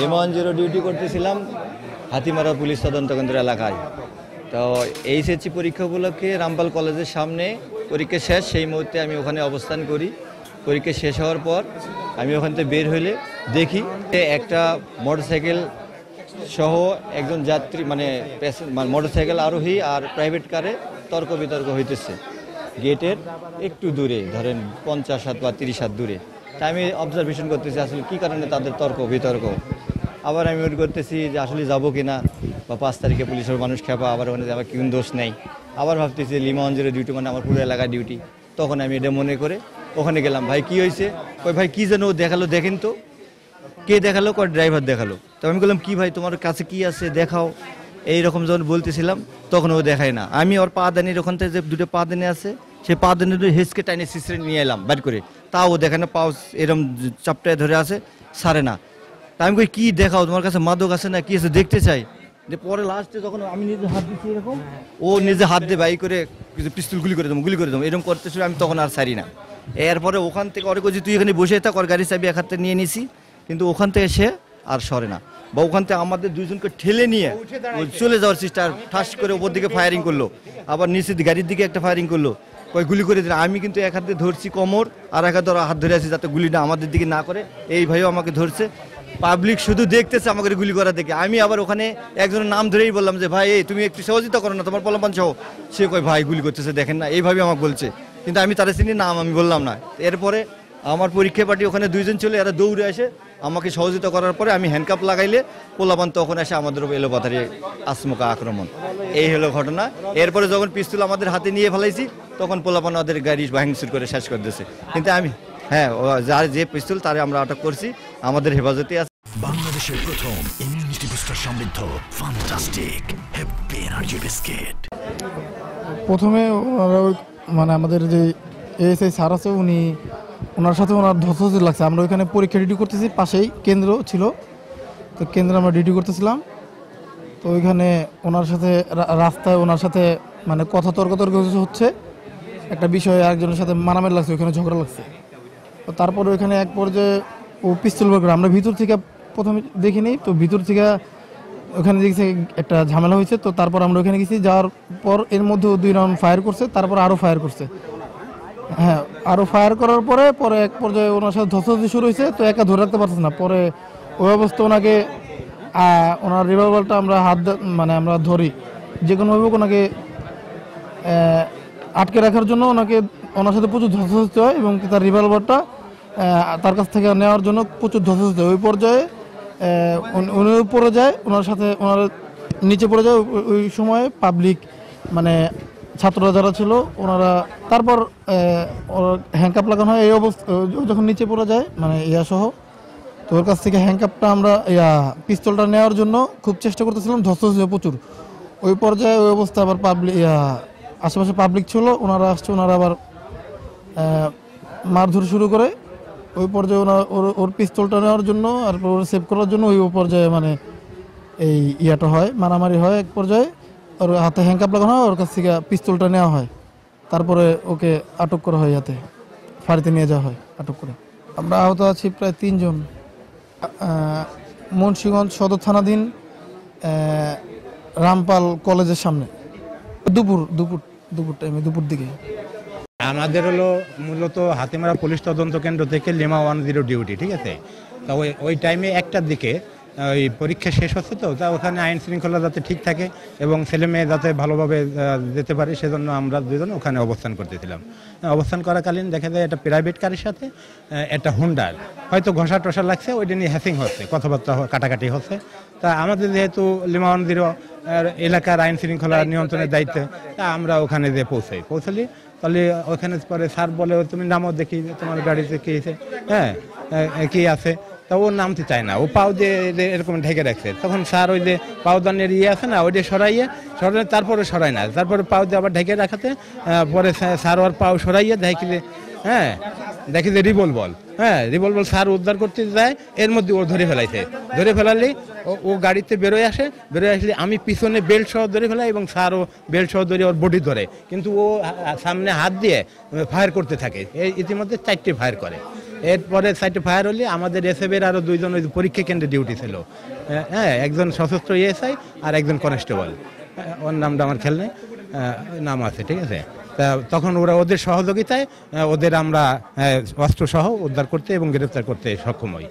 Lima 10 duty করতেছিলাম Hatimara police তদন্ত কেন্দ্র এলাকায়। তো এইচএসসি পরীক্ষা উপলক্ষে রামপাল কলেজের সামনে পরীক্ষা শেষ, সেই মুহূর্তে আমি ওখানে অবস্থান করি। পরীক্ষা শেষ হওয়ার পর আমি ওখান থেকে বের হলে দেখি একটা মোটরসাইকেল সহ একজন যাত্রী মানে মোটরসাইকেল আরোহী আর প্রাইভেট কারে তর্ক বিতর্ক হইতেছে গেটের একটু দূরে, ধরেন 50 হাত বা 30 হাত দূরে। তাই আমি অবজারভেশন করতেছি আসলে কী কারণে তাদের তর্ক বিতর্ক। আবার আমি ওয়েট করতেছি যে আসলে যাবো কিনা, বা 5 তারিখে পুলিশের মানুষ খেপা, আবার ওখানে আমার কোন দোষ নেই। আবার ভাবতেছি লিমা 10 ডিউটি মানে আমার পুরো এলাকার ডিউটি। তখন আমি এটা মনে করে ওখানে গেলাম। ভাই কি হয়েছে? ওই ভাই কী যেন দেখালো, দেখেন তো কে দেখালো, কয় ড্রাইভার দেখালো। তো আমি বললাম কি ভাই তোমার কাছে কি আছে দেখাও, এইরকম যখন বলতেছিলাম তখন ও দেখায় না। আমি ওর পা দানির ওখান থেকে যে দুটো পা দানি আছে সেই পা দানি হেসকে টাইনে সিসড়ে নিয়ে এলাম বাইর করে, তাও ও দেখে না, পাও এরকম চাপটায় ধরে আছে, সারে না। তা আমি কই কি দেখাও, তোমার কাছে মাদক আছে না কি আছে দেখতে চাই। যে পরে লাস্টে যখন আমি নিজে হাত দিচ্ছি এরকম, ও নিজে হাত দিয়ে বাই করে কিছু পিস্তল গুলি করে দেবো এরকম করতেছিল। আমি তখন আর সারি না। এরপরে ওখান থেকে অনেক যে তুই এখানে বসে থাক, ওর গাড়ি চাবি এক হাতে নিয়ে নিছি, কিন্তু ওখান থেকে সে আর সরে না। বা ওখান থেকে আমাদের দুইজনকে ঠেলে নিয়ে চলে যাওয়ার চেষ্টা, ঠাস করে ওপর দিকে ফায়ারিং করলো, আবার নিচে গাড়ির দিকে একটা ফায়ারিং করলো, কয় গুলি করে দিল। আমি কিন্তু এক হাতে ধরছি কোমর, আর এক হাতে হাত ধরে আছি যাতে গুলিটা আমাদের দিকে না করে। এই ভাইও আমাকে ধরছে, পাবলিক শুধু দেখতেছে আমাকে গুলি করা দেখে। আমি আবার ওখানে একজনের নাম ধরেই বললাম যে ভাই এই তুমি একটু সহযোগিতা করো না, তোমার পলাপান সহ। সে কয় ভাই গুলি করতেছে দেখেন না, এইভাবে আমাকে বলছে, কিন্তু আমি তাদের চিনি নাম আমি বললাম না। এরপরে আমার পরীক্ষা পার্টি ওখানে দুইজন চলে, এরা দৌড়ে আসে আমাকে সহযোগিতা করার পরে আমি হ্যান্ডকাপ লাগাইলে পোলাপান তখন এসে আমাদের এলোপাতারি আচমকা আক্রমণ। এই হলো ঘটনা। এরপরে যখন পিস্তল আমাদের হাতে নিয়ে ফেলাইছি তখন পোলাপান ওদের গাড়ি ভাঙচুর করে শেষ করে দিয়েছে। কিন্তু আমি যার যে পিস্তল তারে আমরা আটক করছি, আমাদের হেফাজতে আছে। বাংলাদেশের প্রথম ইমিউনিটি বুস্টার সমৃদ্ধ ফ্যান্টাস্টিক হ্যাপি এনার্জি বিস্কিট। প্রথমে মানে আমাদের যে এএসআই স্যার আছে ওনার সাথে ওনার ধস্ত লাগছে। আমরা ওইখানে পরীক্ষা ডিউটি করতেছি, পাশেই কেন্দ্র ছিল, তো কেন্দ্রে আমরা ডিউটি করতেছিলাম। তো ওইখানে ওনার সাথে রাস্তায় ওনার সাথে মানে কথা তর্ক হচ্ছে, একটা বিষয়ে একজনের সাথে মারামারি লাগছে, ওইখানে ঝগড়া লাগছে। তো তারপরে ওইখানে এক পর্যায়ে ও পিস্তল বের করে, আমরা ভিতর থেকে প্রথমে দেখিনি, তো ভিতর থেকে ওখানে দেখছি একটা ঝামেলা হয়েছে। তো তারপর আমরা ওখানে গেছি, যাওয়ার পর এর মধ্যে 2 রাউন্ড ফায়ার করছে, তারপর আরও ফায়ার করছে। হ্যাঁ, আরও ফায়ার করার পরে এক পর্যায়ে ওনার সাথে ধস্তাধস্তি শুরু হয়েছে। তো একা ধরে রাখতে পারতেছে না। পরে ওই অবস্থা ওনাকে ওনার রিভলভারটা আমরা মানে আমরা ধরি, যে কোনোভাবে ওনাকে আটকে রাখার জন্য ওনার সাথে প্রচুর ধস্তাধস্তি হয়, এবং তার রিভলভারটা তার কাছ থেকে নেওয়ার জন্য প্রচুর ধস্তাধস্তি হয়। ওই পর্যায়ে উনি পড়ে যায়, ওনার নিচে পড়ে যায়। ওই সময় পাবলিক মানে ছাত্ররা যারা ছিল ওনারা, তারপর হ্যান্ডকাপ লাগানো হয়। এই অবস্থা যখন নিচে পড়ে যায় মানে সহ, তো ওর কাছ থেকে হ্যান্ডকাপটা আমরা পিস্তলটা নেওয়ার জন্য খুব চেষ্টা করতেছিলাম, ধস্তাধস্তি প্রচুর। ওই পর্যায়ে ওই অবস্থা আবার আশেপাশে পাবলিক ছিল, ওনারা আসছে, ওনারা আবার মারধর শুরু করে। ওই পর্যায়ে ওর পিস্তলটা নেওয়ার জন্য আর ওর সেভ করার জন্য ওই পর্যায়ে মানে এই হয়, মারামারি হয়। এক পর্যায়ে ওর হাতে হ্যান্ডকাপ লাগানো হয়, ওর কাছ থেকে পিস্তলটা নেওয়া হয়, তারপরে ওকে আটক করা হয়, হাতে ফাঁড়িতে নিয়ে যাওয়া হয় আটক করে। আমরা আহত আছি প্রায় 3 জন। মুন্সিগঞ্জ সদর থানাধীন রামপাল কলেজের সামনে দুপুর টাইমে, দুপুর দিকে। আমাদের হলো মূলত হাতিমারা পুলিশ তদন্ত কেন্দ্র থেকে লিমা 10 ডিউটি, ঠিক আছে। তা ওই টাইমে 1টার দিকে ওই পরীক্ষা শেষ হচ্ছে, তো তা ওখানে আইন শৃঙ্খলা যাতে ঠিক থাকে এবং ছেলে মেয়ে যাতে ভালোভাবে যেতে পারে, সেজন্য আমরা দুজন ওখানে অবস্থান করতেছিলাম। অবস্থান করাকালীন দেখা যায় একটা প্রাইভেট কারের সাথে একটা হুন্ডার হয়তো ঘষা টসা লাগছে, ওইটা নিয়ে হ্যাসিং হচ্ছে, কথাবার্তা কাটাকাটি হচ্ছে। তা আমাদের যেহেতু লিমা 10 এলাকার আইন শৃঙ্খলা নিয়ন্ত্রণের দায়িত্বে, তা আমরা ওখানে যে পৌঁছালি। তাহলে ওখানে পরে স্যার বলে তুমি নামো দেখি তোমার গাড়িতে কি আছে, কি আছে। তা ও নামতে চায় না, ও পাও দিয়ে এরকম ঢেকে রাখছে। তখন স্যার ওই যে পাওদানের আছে না, ওইটা সরাইয়ে তারপরে সরায় না, তারপরে পাও দিয়ে আবার ঢেকে রাখাতে পরে স্যার ওর পাও সরাইয়ে দেখি যে রিভলভার স্যার উদ্ধার করতে যায়, এর মধ্যে ও ধরে ফেলালে ও গাড়িতে বেরোয় আসলে আমি পিছনে বেল্ট সহ ধরে ফেলাই, এবং স্যারও বেল্ট সহ ধরে ওর বডি ধরে, কিন্তু ও সামনে হাত দিয়ে ফায়ার করতে থাকে। ইতিমধ্যে 4টে ফায়ার করে। এরপরে সাইটে ফায়ার হলে আমাদের এসএফের আরও দুইজন ওই পরীক্ষা কেন্দ্রে ডিউটি ছিল, হ্যাঁ, একজন সশস্ত্র এএসআই আর একজন কনস্টেবল, ওর নামটা আমার খেয়াল নেই, নাম আছে, ঠিক আছে। তা তখন ওরা ওদের সহযোগিতায় ওদের আমরা অস্ত্রসহ উদ্ধার করতে এবং গ্রেপ্তার করতে সক্ষম হই।